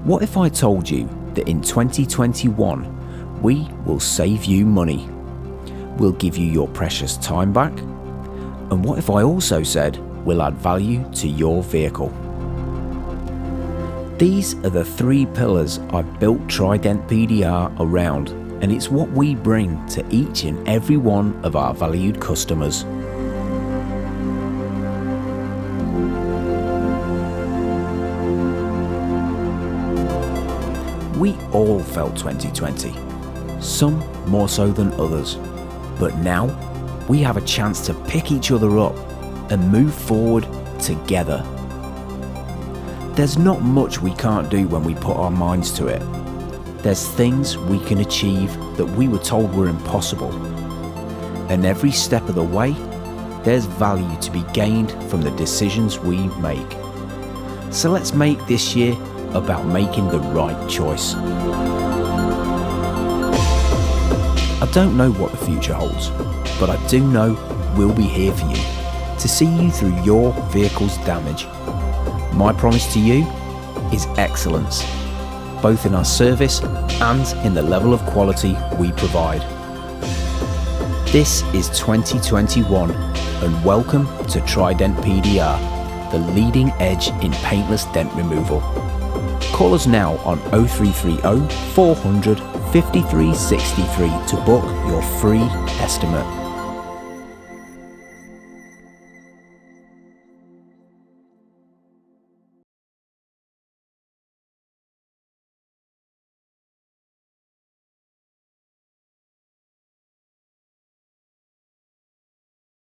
What if I told you that in 2021 we will save you money? We'll give you your precious time back? And what if I also said we'll add value to your vehicle? These are the three pillars I've built TriDENT PDR around, and it's what we bring to each and every one of our valued customers. We all felt 2020, some more so than others, but now we have a chance to pick each other up and move forward together. There's not much we can't do when we put our minds to it. There's things we can achieve that we were told were impossible. And every step of the way, there's value to be gained from the decisions we make. So let's make this year about making the right choice. I don't know what the future holds, but I do know we'll be here for you, to see you through your vehicle's damage. My promise to you is excellence, both in our service and in the level of quality we provide. This is 2021, and welcome to TriDENT PDR, the leading edge in paintless dent removal. Call us now on 0330 400 5363 to book your free estimate.